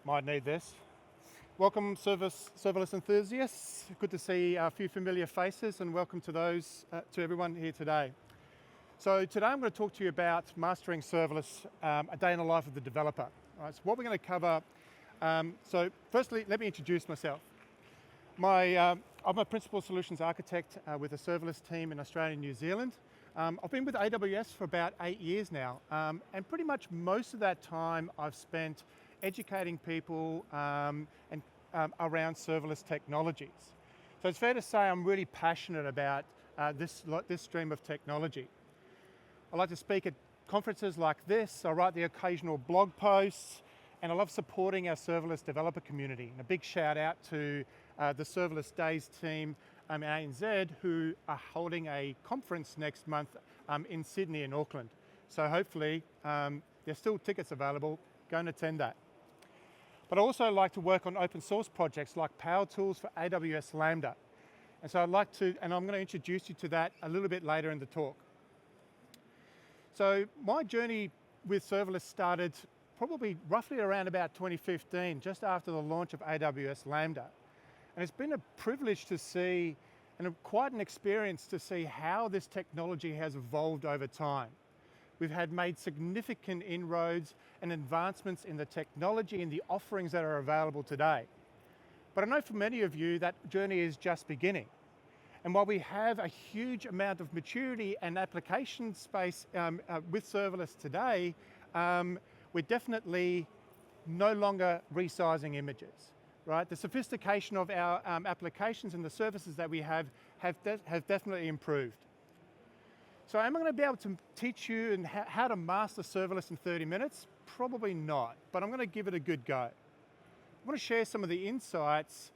Might need this. Welcome serverless enthusiasts. Good to see a few familiar faces, and welcome to to everyone here today. So today I'm going to talk to you about mastering serverless, a day in the life of the developer. All right, so what we're going to cover, so firstly, let me introduce myself. I'm a principal solutions architect with a serverless team in Australia and New Zealand. I've been with AWS for about 8 years now, and pretty much most of that time I've spent educating people around serverless technologies. So it's fair to say I'm really passionate about this stream of technology. I like to speak at conferences like this. I write the occasional blog posts, and I love supporting our serverless developer community. And a big shout out to the Serverless Days team in ANZ, who are holding a conference next month in Sydney and Auckland. So hopefully there's still tickets available. Go and attend that. But I also like to work on open source projects like Power Tools for AWS Lambda. And so I'm going to introduce you to that a little bit later in the talk. So my journey with serverless started probably roughly around about 2015, just after the launch of AWS Lambda. And it's been a privilege to see, and quite an experience to see how this technology has evolved over time. We've made significant inroads and advancements in the technology and the offerings that are available today. But I know for many of you that journey is just beginning. And while we have a huge amount of maturity and application space with serverless today, we're definitely no longer resizing images, right? The sophistication of our applications and the services that we have definitely improved. So am I going to be able to teach you how to master serverless in 30 minutes? Probably not, but I'm going to give it a good go. I want to share some of the insights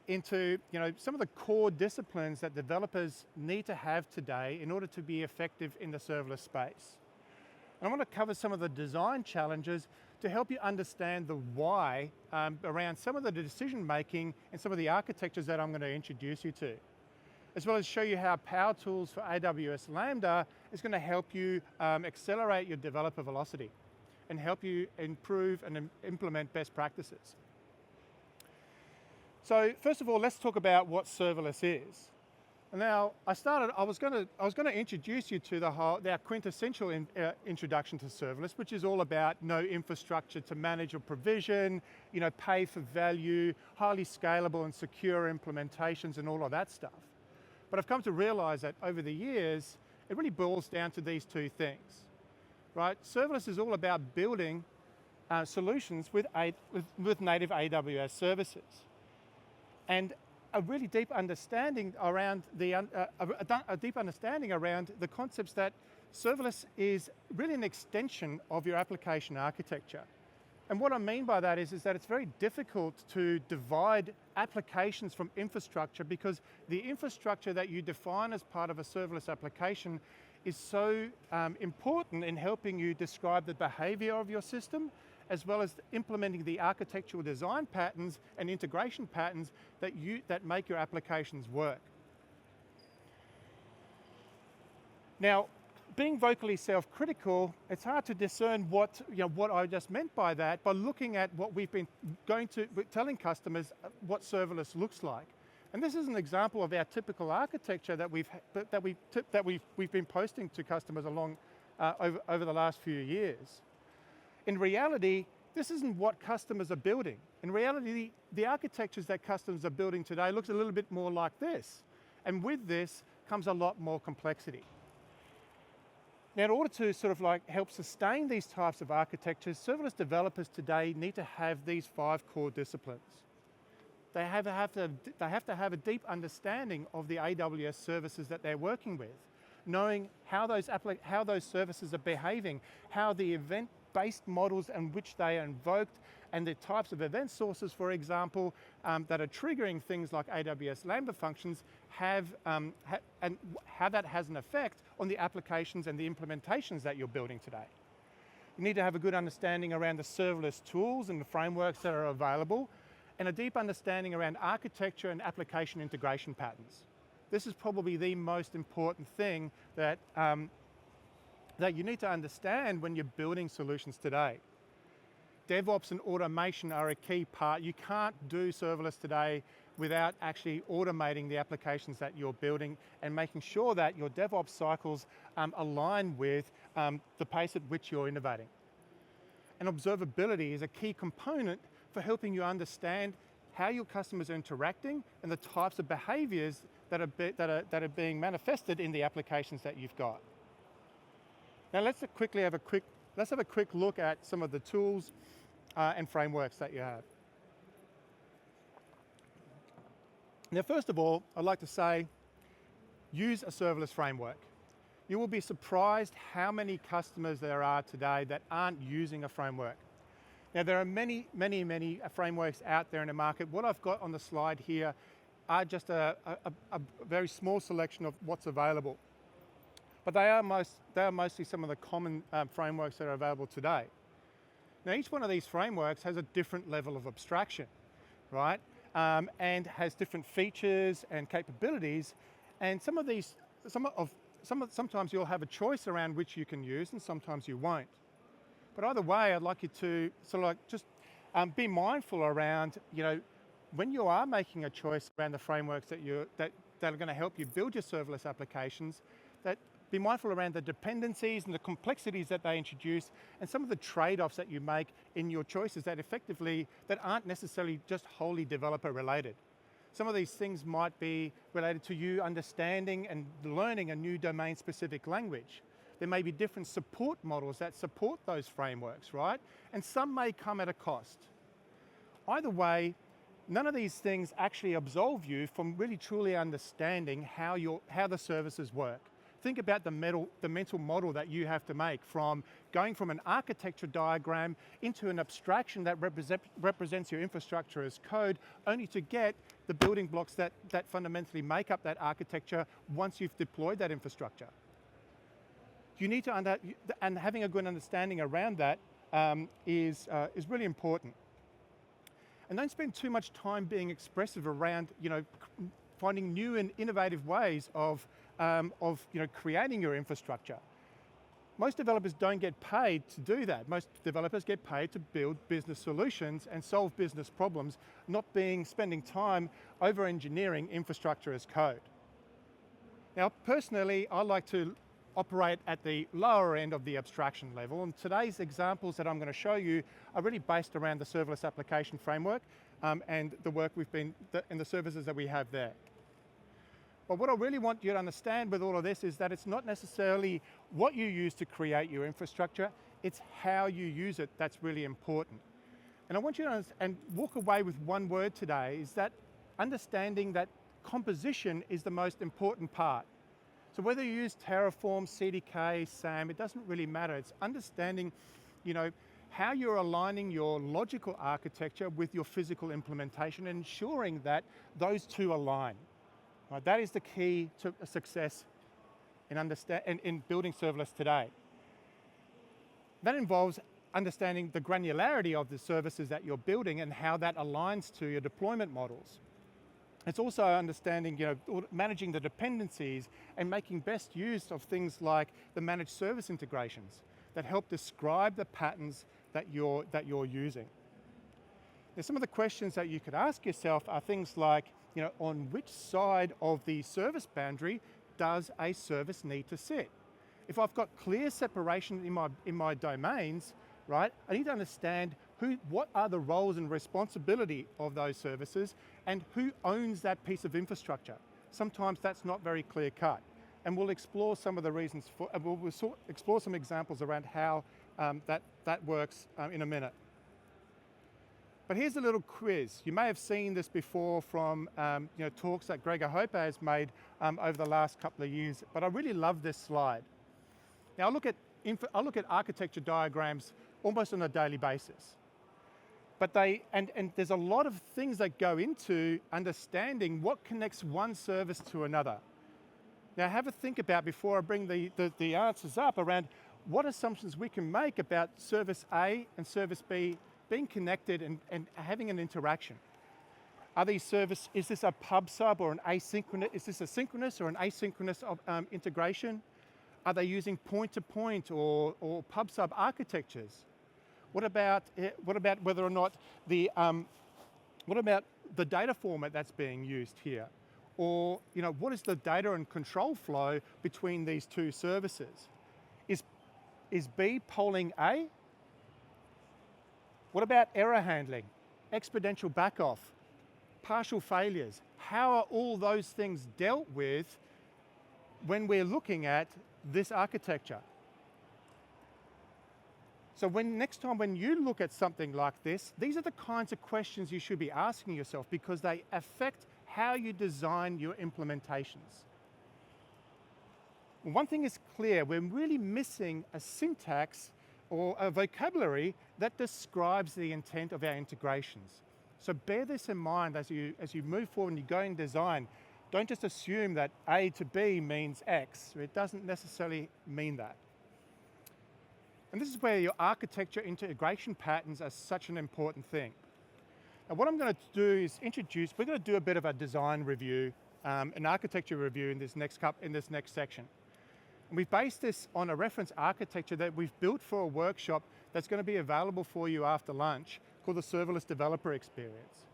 into some of the core disciplines that developers need to have today in order to be effective in the serverless space. And I want to cover some of the design challenges to help you understand the why around some of the decision making and some of the architectures that I'm going to introduce you to, as well as show you how Power Tools for AWS Lambda is going to help you accelerate your developer velocity and help you improve and implement best practices. So first of all, let's talk about what serverless is. And now I was going to introduce you to our quintessential introduction to serverless, which is all about no infrastructure to manage or provision, pay for value, highly scalable and secure implementations and all of that stuff. But I've come to realize that over the years, it really boils down to these two things, right? Serverless is all about building solutions with native AWS services. And a really deep understanding around the concepts that serverless is really an extension of your application architecture. And what I mean by that is that it's very difficult to divide applications from infrastructure, because the infrastructure that you define as part of a serverless application is so important in helping you describe the behavior of your system, as well as implementing the architectural design patterns and integration patterns that make your applications work. Now, being vocally self-critical, it's hard to discern what I just meant by that by looking at what we've been telling customers what serverless looks like. And this is an example of our typical architecture that we've been posting to customers over the last few years. In reality, this isn't what customers are building. In reality, the architectures that customers are building today looks a little bit more like this. And with this comes a lot more complexity. Now, in order to help sustain these types of architectures, serverless developers today need to have these 5 core disciplines. They have to have a deep understanding of the AWS services that they're working with, knowing how those services are behaving, how the event-based models in which they are invoked, and the types of event sources, for example, that are triggering things like AWS Lambda functions and how that has an effect on the applications and the implementations that you're building today. You need to have a good understanding around the serverless tools and the frameworks that are available, and a deep understanding around architecture and application integration patterns. This is probably the most important thing that you need to understand when you're building solutions today. DevOps and automation are a key part. You can't do serverless today without actually automating the applications that you're building and making sure that your DevOps cycles align with the pace at which you're innovating. And observability is a key component for helping you understand how your customers are interacting and the types of behaviors that are being manifested in the applications that you've got. Now let's have a quick look at some of the tools and frameworks that you have. Now, first of all, I'd like to say, use a serverless framework. You will be surprised how many customers there are today that aren't using a framework. Now, there are many frameworks out there in the market. What I've got on the slide here are just a very small selection of what's available. But they are mostly some of the common frameworks that are available today. Now, each one of these frameworks has a different level of abstraction, right? And has different features and capabilities. And sometimes you'll have a choice around which you can use, and sometimes you won't. But either way, I'd like you to sort of like just be mindful around, when you are making a choice around the frameworks that are going to help you build your serverless applications, that be mindful around the dependencies and the complexities that they introduce and some of the trade-offs that you make in your choices that aren't necessarily just wholly developer related. Some of these things might be related to you understanding and learning a new domain-specific language. There may be different support models that support those frameworks, right? And some may come at a cost. Either way, none of these things actually absolve you from really truly understanding how the services work. Think about the mental model that you have to make from going from an architecture diagram into an abstraction that represents your infrastructure as code, only to get the building blocks that fundamentally make up that architecture once you've deployed that infrastructure. You need to, and having a good understanding around that is really important. And don't spend too much time being expressive around, finding new and innovative ways of creating your infrastructure. Most developers don't get paid to do that. Most developers get paid to build business solutions and solve business problems, not spending time over engineering infrastructure as code. Now, personally, I like to operate at the lower end of the abstraction level, and today's examples that I'm going to show you are really based around the serverless application framework and the work and the services that we have there. But what I really want you to understand with all of this is that it's not necessarily what you use to create your infrastructure, it's how you use it that's really important. And I want you to walk away with one word today, is that understanding that composition is the most important part. So whether you use Terraform, CDK, SAM, it doesn't really matter. It's understanding, how you're aligning your logical architecture with your physical implementation and ensuring that those two align. Right, that is the key to success in building serverless today. That involves understanding the granularity of the services that you're building and how that aligns to your deployment models. It's also understanding, managing the dependencies and making best use of things like the managed service integrations that help describe the patterns that you're using. Now, some of the questions that you could ask yourself are things like, on which side of the service boundary does a service need to sit? If I've got clear separation in my domains, right, I need to understand what are the roles and responsibility of those services and who owns that piece of infrastructure. Sometimes that's not very clear cut. And we'll explore some of the reasons we'll explore some examples around how that works in a minute. But here's a little quiz. You may have seen this before from talks that Gregor Hope has made over the last couple of years, but I really love this slide. Now I look at architecture diagrams almost on a daily basis. But there's a lot of things that go into understanding what connects one service to another. Now have a think about, before I bring the answers up, around what assumptions we can make about service A and service B being connected and having an interaction. Is this a pub sub or an asynchronous? Is this a synchronous or an asynchronous integration? Are they using point-to-point or pub sub architectures? What about whether or not what about the data format that's being used here? Or what is the data and control flow between these two services? Is B polling A? What about error handling, exponential backoff, partial failures? How are all those things dealt with when we're looking at this architecture? So next time when you look at something like this, these are the kinds of questions you should be asking yourself, because they affect how you design your implementations. One thing is clear: we're really missing a syntax or a vocabulary that describes the intent of our integrations. So bear this in mind as you move forward and you go in design. Don't just assume that A to B means X. It doesn't necessarily mean that. And this is where your architecture integration patterns are such an important thing. Now what I'm going to do is we're going to do a bit of a design review, an architecture review in this next section. And we've based this on a reference architecture that we've built for a workshop that's going to be available for you after lunch, called the Serverless Developer Experience.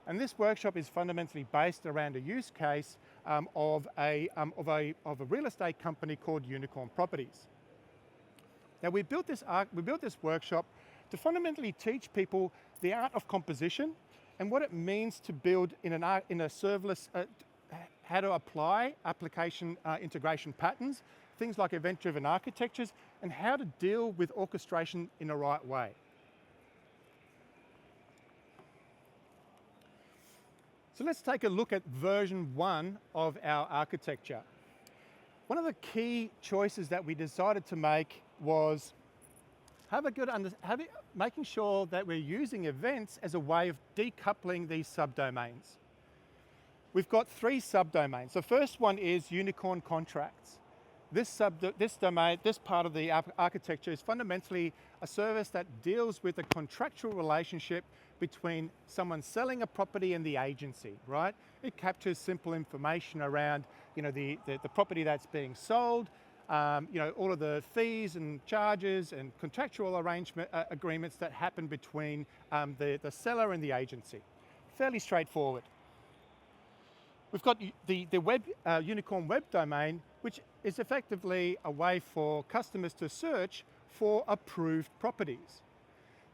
And this workshop is fundamentally based around a use case of a real estate company called Unicorn Properties. Now we built this workshop to fundamentally teach people the art of composition and what it means to build in a serverless, how to apply application integration patterns, things like event-driven architectures, and how to deal with orchestration in the right way. So let's take a look at version 1 of our architecture. One of the key choices that we decided to make was making sure that we're using events as a way of decoupling these subdomains. We've got 3 subdomains. The first one is Unicorn Contracts. This part of the architecture is fundamentally a service that deals with a contractual relationship between someone selling a property and the agency, right? It captures simple information around, the property that's being sold, all of the fees and charges and contractual agreements that happen between the seller and the agency. Fairly straightforward. We've got the Unicorn Web domain, which is effectively a way for customers to search for approved properties.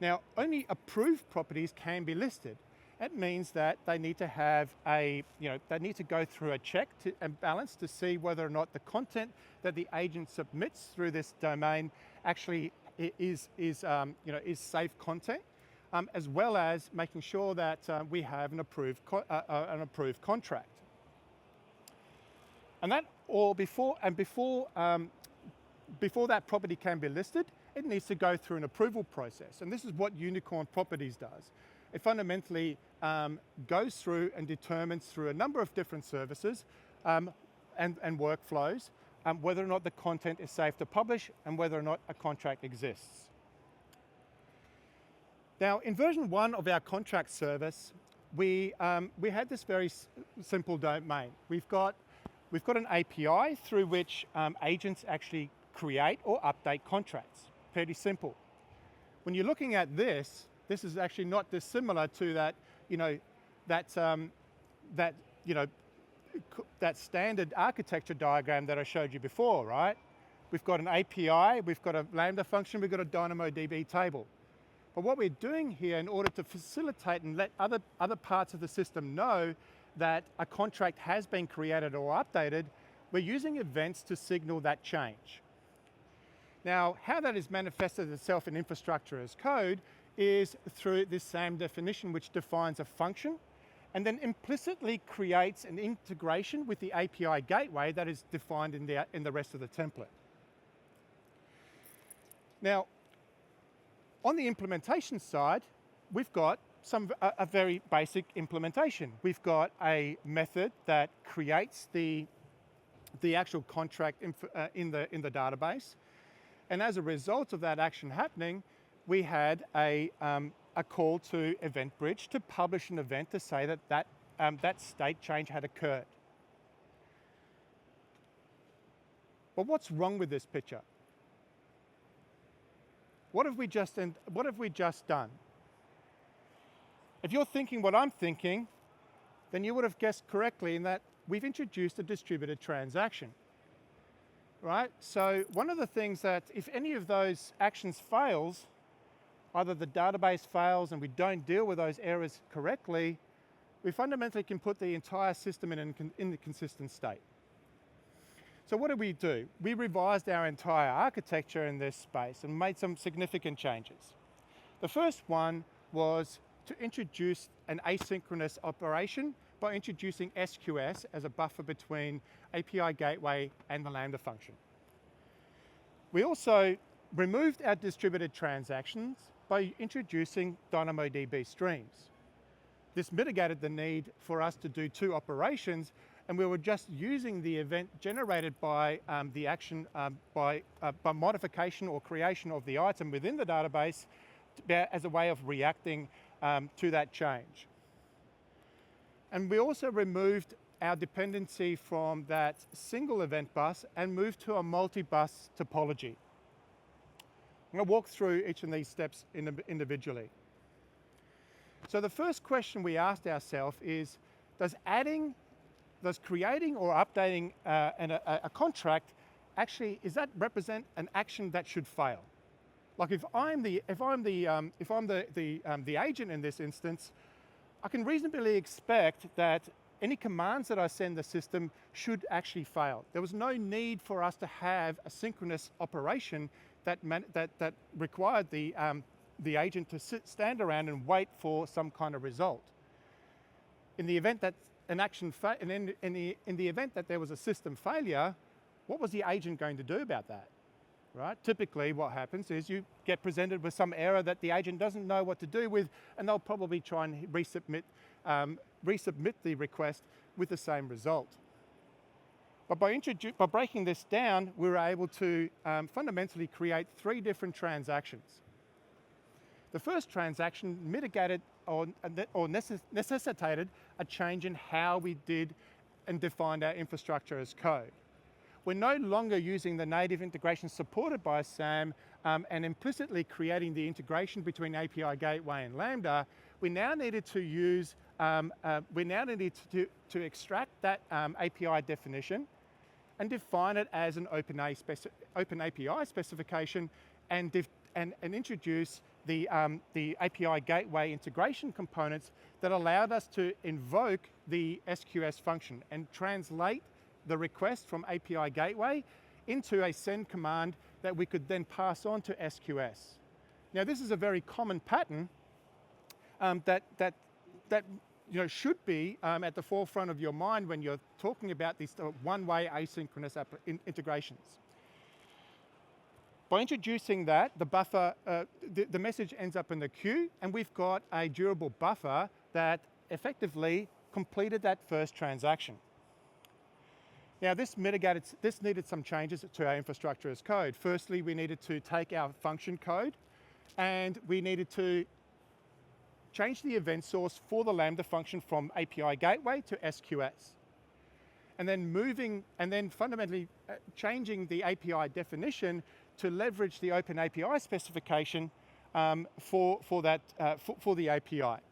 Now, only approved properties can be listed. That means that they need to have they need to go through a check and balance to see whether or not the content that the agent submits through this domain actually is safe content, as well as making sure that we have an approved contract. And that before that property can be listed, it needs to go through an approval process. And this is what Unicorn Properties does. It fundamentally goes through and determines through a number of different services and workflows whether or not the content is safe to publish and whether or not a contract exists. Now, in version 1 of our contract service, we had this very simple domain. We've got an API through which agents actually create or update contracts. Pretty simple. When you're looking at this is actually not dissimilar to that standard architecture diagram that I showed you before, right? We've got an API, we've got a Lambda function, we've got a DynamoDB table. But what we're doing here, in order to facilitate and let other parts of the system know that a contract has been created or updated, we're using events to signal that change. Now, how that is manifested itself in infrastructure as code is through this same definition, which defines a function and then implicitly creates an integration with the API gateway that is defined in the rest of the template. Now, on the implementation side, we've got a very basic implementation. We've got a method that creates the actual contract in the database, and as a result of that action happening, we had a call to EventBridge to publish an event to say that state change had occurred. But what's wrong with this picture? what have we just done? If you're thinking what I'm thinking, then you would have guessed correctly in that we've introduced a distributed transaction, right? So one of the things that if any of those actions fails, either the database fails and we don't deal with those errors correctly, we fundamentally can put the entire system in an inconsistent state. So what did we do? We revised our entire architecture in this space and made some significant changes. The first one was to introduce an asynchronous operation by introducing SQS as a buffer between API gateway and the Lambda function. We also removed our distributed transactions by introducing DynamoDB streams. This mitigated the need for us to do two operations, and we were just using the event generated by the action by modification or creation of the item within the database as a way of reacting to that change. And we also removed our dependency from that single event bus and moved to a multi-bus topology. I'm going to walk through each of these steps individually. So the first question we asked ourselves is, does creating or updating a contract actually, does that represent an action that should fail? Like if I'm the agent in this instance, I can reasonably expect that any commands that I send the system should actually fail. There was no need for us to have a synchronous operation that required the agent to stand around and wait for some kind of result. In the event that an action in the event that there was a system failure, what was the agent going to do about that? Right? Typically what happens is you get presented with some error that the agent doesn't know what to do with, and they'll probably try and resubmit the request with the same result. But by breaking this down, we were able to fundamentally create three different transactions. The first transaction mitigated or necessitated a change in how we did and defined our infrastructure as code. We're no longer using the native integration supported by SAM and implicitly creating the integration between API Gateway and Lambda. We now needed to use, to extract that API definition and define it as an open API specification and introduce the API Gateway integration components that allowed us to invoke the SQS function and translate the request from API Gateway into a send command that we could then pass on to SQS. Now this is a very common pattern that should be at the forefront of your mind when you're talking about these one-way asynchronous integrations. By introducing that, the buffer, the message ends up in the queue, and we've got a durable buffer that effectively completed that first transaction. Now this needed some changes to our infrastructure as code. Firstly, we needed to take our function code and we needed to change the event source for the Lambda function from API Gateway to SQS. And then fundamentally changing the API definition to leverage the open API specification for the API.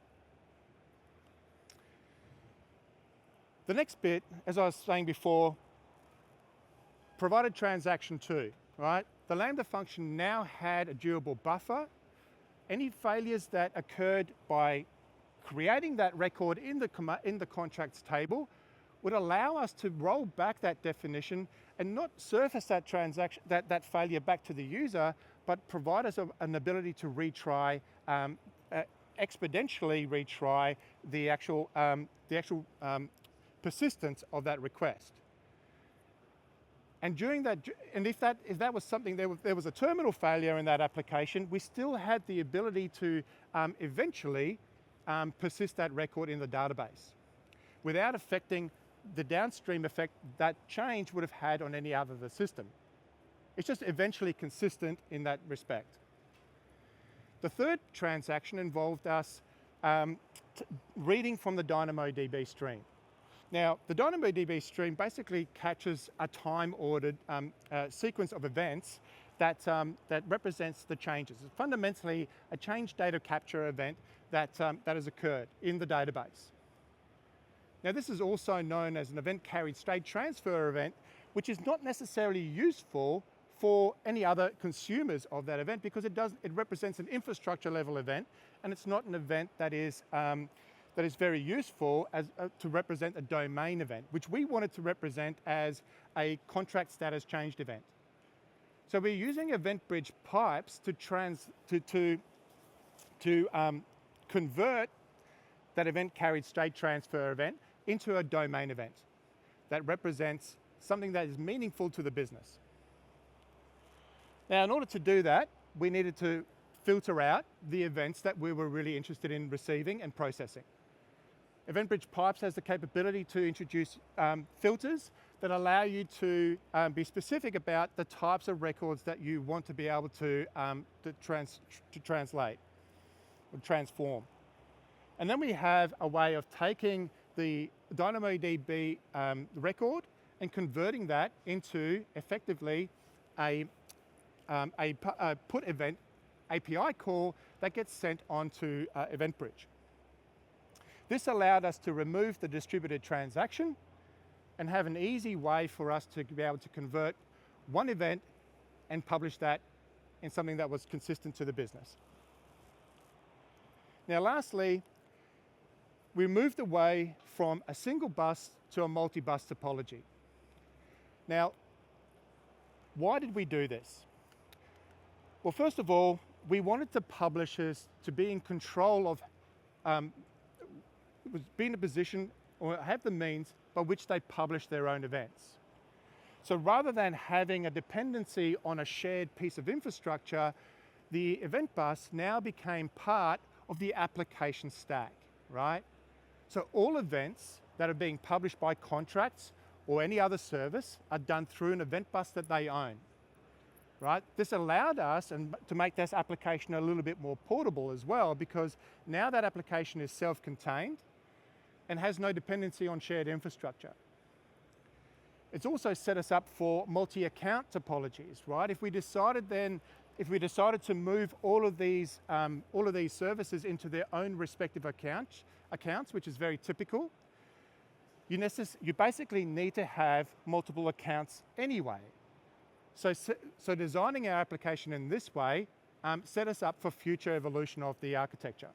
The next bit, as I was saying before, provided transaction 2, right? The Lambda function now had a durable buffer. Any failures that occurred by creating that record in the contracts table would allow us to roll back that definition and not surface that transaction, that failure back to the user, but provide us an ability to retry, exponentially retry the actual persistence of that request. And during that, and if that was something, there was a terminal failure in that application, we still had the ability to eventually persist that record in the database without affecting the downstream effect that change would have had on any other system. It's just eventually consistent in that respect. The third transaction involved us reading from the DynamoDB stream. Now, the DynamoDB stream basically catches a time-ordered sequence of events that represents the changes. It's fundamentally a change data capture event that has occurred in the database. Now this is also known as an event carried state transfer event, which is not necessarily useful for any other consumers of that event because it represents an infrastructure level event, and it's not an event that is very useful to represent a domain event, which we wanted to represent as a contract status changed event. So we're using event bridge pipes to convert that event carried state transfer event into a domain event that represents something that is meaningful to the business. Now, in order to do that, we needed to filter out the events that we were really interested in receiving and processing. EventBridge Pipes has the capability to introduce filters that allow you to be specific about the types of records that you want to be able to translate or transform. And then we have a way of taking the DynamoDB record and converting that into effectively a put event API call that gets sent onto EventBridge. This allowed us to remove the distributed transaction and have an easy way for us to be able to convert one event and publish that in something that was consistent to the business. Now lastly, we moved away from a single bus to a multi-bus topology. Now, why did we do this? Well, first of all, we wanted the publishers to be in control of, be in a position or have the means by which they publish their own events. So rather than having a dependency on a shared piece of infrastructure, the event bus now became part of the application stack, right? So all events that are being published by contracts or any other service are done through an event bus that they own, right? This allowed us to make this application a little bit more portable as well, because now that application is self-contained and has no dependency on shared infrastructure. It's also set us up for multi-account topologies, right? If we decided to move all of these services into their own respective accounts, which is very typical, you basically need to have multiple accounts anyway. So designing our application in this way set us up for future evolution of the architecture.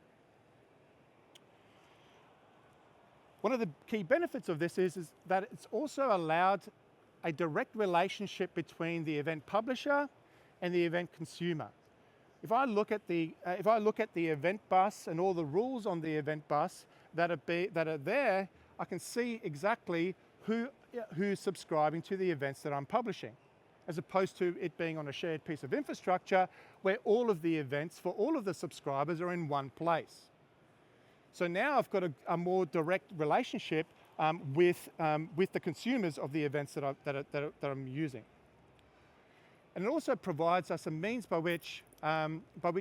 One of the key benefits of this is that it's also allowed a direct relationship between the event publisher and the event consumer. If I look at the event bus and all the rules on the event bus that are there, I can see exactly who's subscribing to the events that I'm publishing, as opposed to it being on a shared piece of infrastructure where all of the events for all of the subscribers are in one place. So now I've got a more direct relationship with the consumers of the events that I'm using. And it also provides us a means by which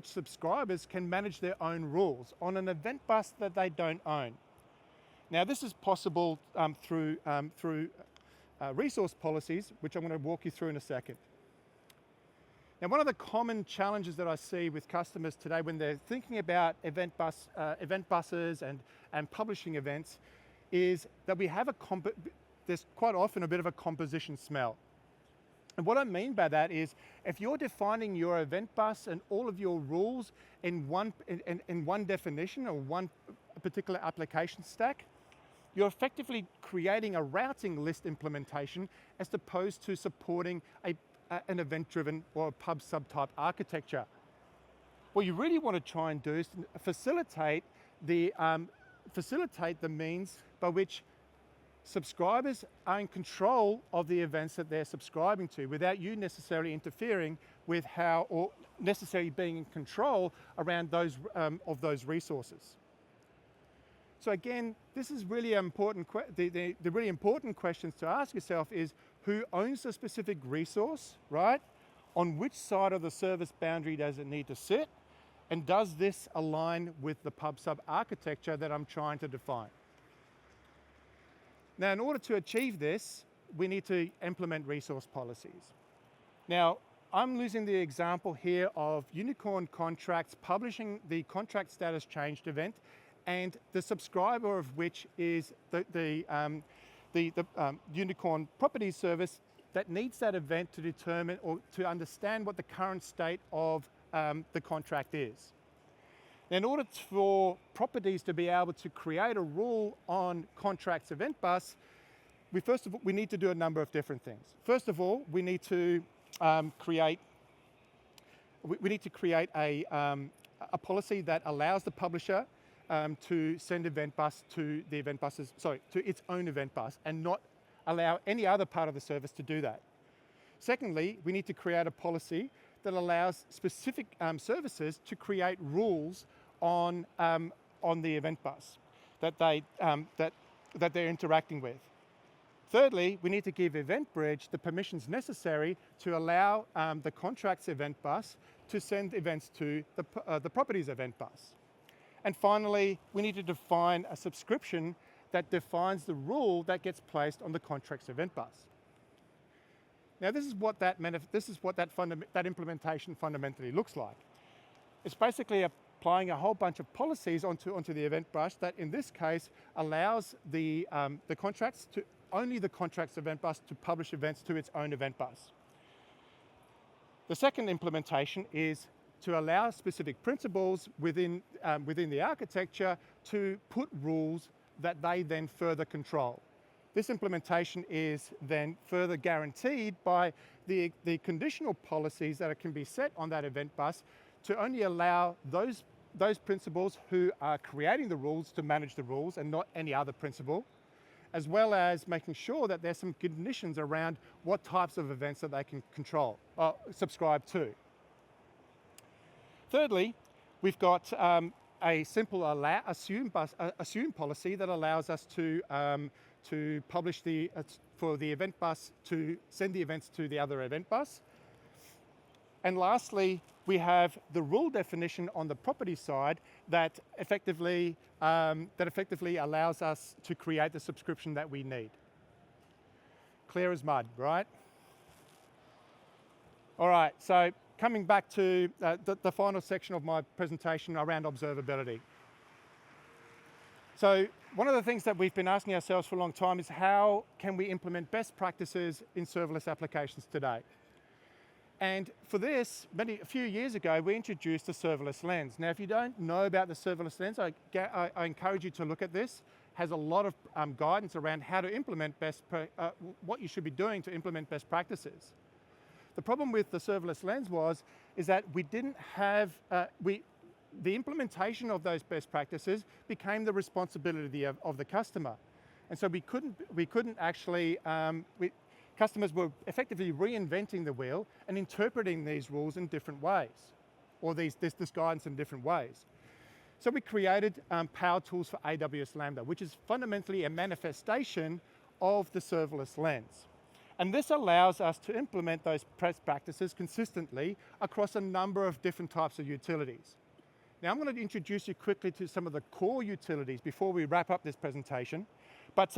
subscribers can manage their own rules on an event bus that they don't own. Now this is possible through resource policies, which I'm going to walk you through in a second. Now, one of the common challenges that I see with customers today when they're thinking about event buses and publishing events is that there's quite often a bit of a composition smell. And what I mean by that is, if you're defining your event bus and all of your rules in one definition or one particular application stack, you're effectively creating a routing list implementation as opposed to supporting an event-driven or a pub subtype architecture. What you really want to try and do is facilitate the means by which subscribers are in control of the events that they're subscribing to without you necessarily interfering with how, or necessarily being in control around those resources. So again, this is really important. The really important questions to ask yourself is, who owns the specific resource, right? On which side of the service boundary does it need to sit? And does this align with the pub sub architecture that I'm trying to define? Now, in order to achieve this, we need to implement resource policies. Now, I'm using the example here of Unicorn Contracts publishing the contract status changed event, and the subscriber of which is the Unicorn Properties service that needs that event to determine or to understand what the current state of the contract is. Now, in order for properties to be able to create a rule on contracts event bus, we need to do a number of different things. First of all, we need to create a policy that allows the publisher to send event bus to its own event bus and not allow any other part of the service to do that. Secondly, we need to create a policy that allows specific services to create rules on the event bus that they're interacting with. Thirdly, we need to give EventBridge the permissions necessary to allow the contracts event bus to send events to the properties event bus. And finally, we need to define a subscription that defines the rule that gets placed on the contracts event bus. Now, this is what that implementation fundamentally looks like. It's basically applying a whole bunch of policies onto the event bus that, in this case, allows the contracts to only the contracts event bus to publish events to its own event bus. The second implementation is to allow specific principals within the architecture to put rules that they then further control. This implementation is then further guaranteed by the conditional policies that can be set on that event bus to only allow those principals who are creating the rules to manage the rules and not any other principal, as well as making sure that there's some conditions around what types of events that they can subscribe to. Thirdly, we've got a simple assume policy that allows us to publish for the event bus to send the events to the other event bus. And lastly, we have the rule definition on the property side that effectively allows us to create the subscription that we need. Clear as mud, right? All right, so coming back to the final section of my presentation around observability. So one of the things that we've been asking ourselves for a long time is how can we implement best practices in serverless applications today? And for this, a few years ago, we introduced the serverless lens. Now, if you don't know about the serverless lens, I encourage you to look at this. It has a lot of guidance around how to implement what you should be doing to implement best practices. The problem with the serverless lens is that we didn't have, the implementation of those best practices became the responsibility of the customer. And so we couldn't actually, customers were effectively reinventing the wheel and interpreting these rules in different ways, or this guidance in different ways. So we created Power Tools for AWS Lambda, which is fundamentally a manifestation of the serverless lens. And this allows us to implement those best practices consistently across a number of different types of utilities. Now, I'm going to introduce you quickly to some of the core utilities before we wrap up this presentation. But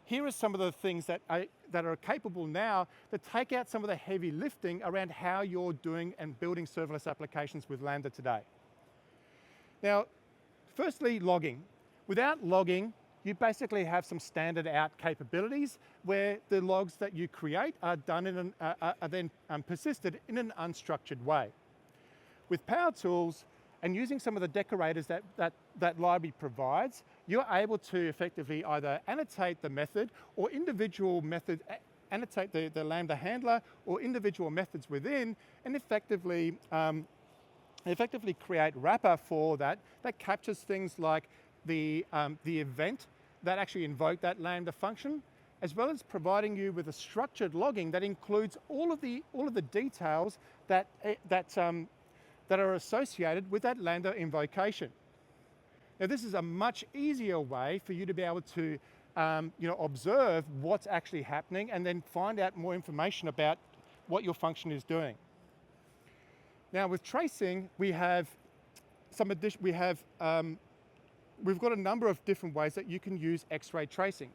here are some of the things that are capable now that take out some of the heavy lifting around how you're doing and building serverless applications with Lambda today. Now, firstly, logging. Without logging, you basically have some standard out capabilities where the logs that you create are done are then persisted in an unstructured way. With Power Tools, and using some of the decorators that library provides, you're able to effectively either annotate the method or individual method, annotate the Lambda handler or individual methods within, and effectively create wrapper for that captures things like the event that actually invoked that Lambda function, as well as providing you with a structured logging that includes all of the details that are associated with that Lambda invocation. Now, this is a much easier way for you to be able to observe what's actually happening and then find out more information about what your function is doing. Now, with tracing, we've got a number of different ways that you can use X-ray tracing.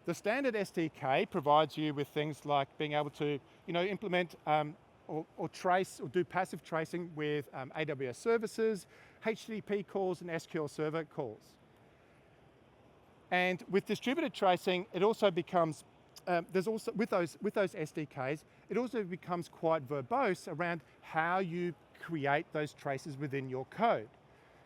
The standard SDK provides you with things like being able to implement or trace or do passive tracing with AWS services, HTTP calls, and SQL Server calls. And with distributed tracing, it also becomes, there's also, with those SDKs, it also becomes quite verbose around how you create those traces within your code.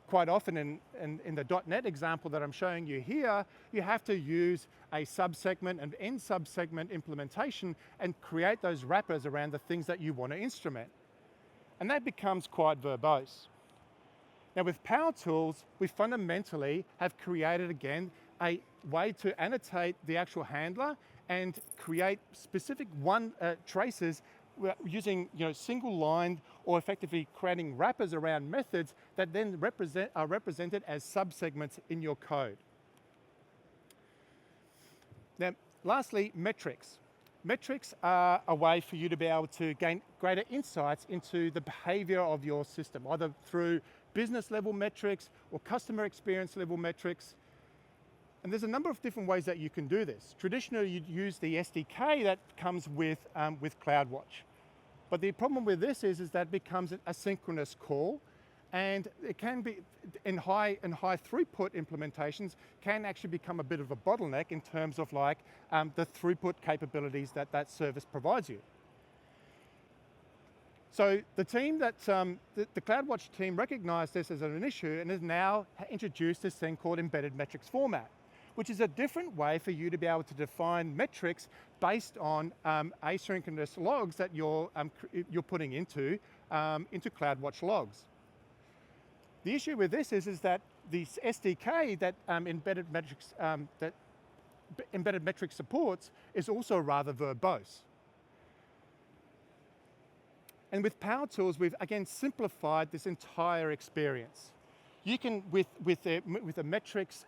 Quite often in the .NET example that I'm showing you here, you have to use a subsegment and end subsegment implementation and create those wrappers around the things that you want to instrument. And that becomes quite verbose. Now with Power Tools, we fundamentally have created again a way to annotate the actual handler and create specific traces using single line or effectively creating wrappers around methods that then are represented as subsegments in your code. Now, lastly, metrics. Metrics are a way for you to be able to gain greater insights into the behavior of your system, either through business level metrics or customer experience level metrics. And there's a number of different ways that you can do this. Traditionally, you'd use the SDK that comes with CloudWatch. But the problem with this is that it becomes an asynchronous call, and it can be, in high throughput implementations, can actually become a bit of a bottleneck in terms of the throughput capabilities that service provides you. So the team the CloudWatch team recognized this as an issue and has now introduced this thing called embedded metrics format, which is a different way for you to be able to define metrics based on asynchronous logs that you're putting into CloudWatch logs. The issue with this is that the SDK that embedded metrics supports is also rather verbose. And with Power Tools, we've again simplified this entire experience. You can, with the metrics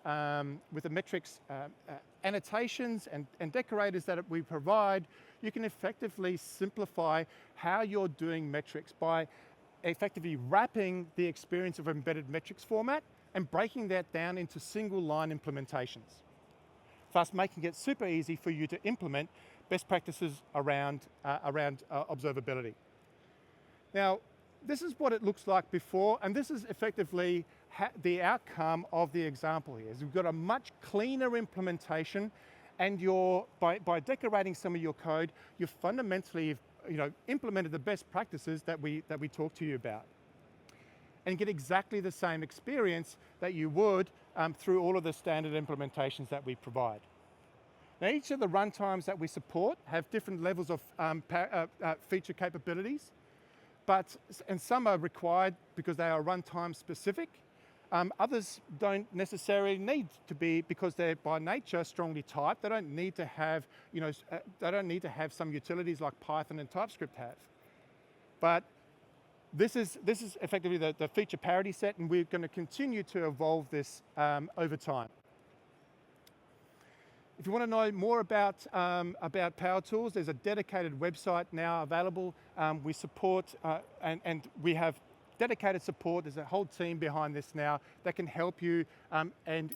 annotations and decorators that we provide, you can effectively simplify how you're doing metrics by effectively wrapping the experience of embedded metrics format and breaking that down into single line implementations, thus making it super easy for you to implement best practices around observability. Now, this is what it looks like before, and this is effectively the outcome of the example here. Is we've got a much cleaner implementation, and by decorating some of your code, you've fundamentally implemented the best practices that we talked to you about, and get exactly the same experience that you would through all of the standard implementations that we provide. Now, each of the runtimes that we support have different levels of feature capabilities. And some are required because they are runtime specific. Others don't necessarily need to be because they're by nature strongly typed. They don't need to have, some utilities like Python and TypeScript have. But this is effectively the feature parity set, and we're going to continue to evolve this over time. If you want to know more about Power Tools, there's a dedicated website now available. We support, and we have dedicated support. There's a whole team behind this now that can help you and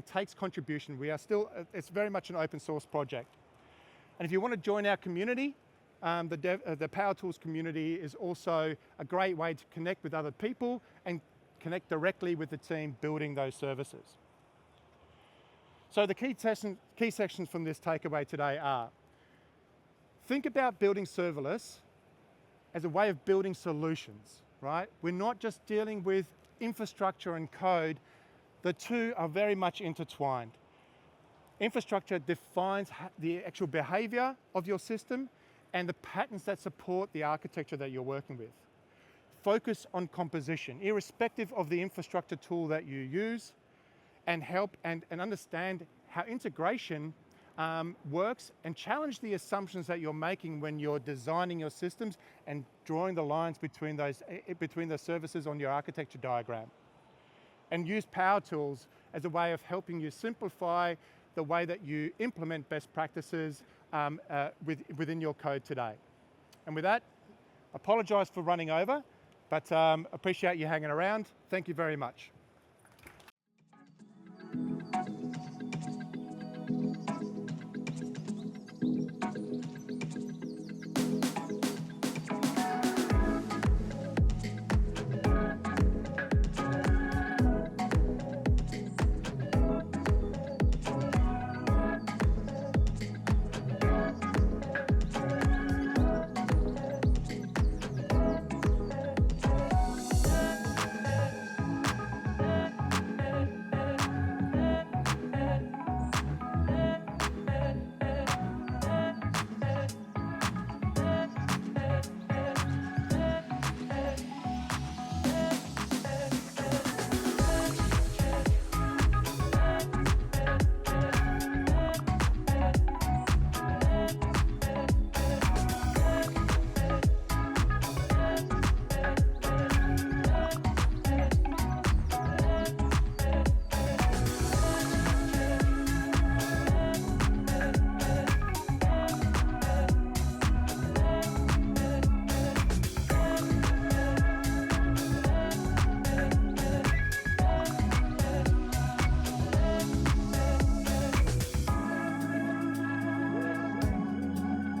takes contribution. It's very much an open source project. And if you want to join our community, the Power Tools community is also a great way to connect with other people and connect directly with the team building those services. So the key sections from this takeaway today are: think about building serverless as a way of building solutions, right? We're not just dealing with infrastructure and code. The two are very much intertwined. Infrastructure defines the actual behavior of your system and the patterns that support the architecture that you're working with. Focus on composition, irrespective of the infrastructure tool that you use, and help and understand how integration works, and challenge the assumptions that you're making when you're designing your systems and drawing the lines between the services on your architecture diagram. And use Power Tools as a way of helping you simplify the way that you implement best practices within your code today. And with that, apologize for running over, but appreciate you hanging around. Thank you very much.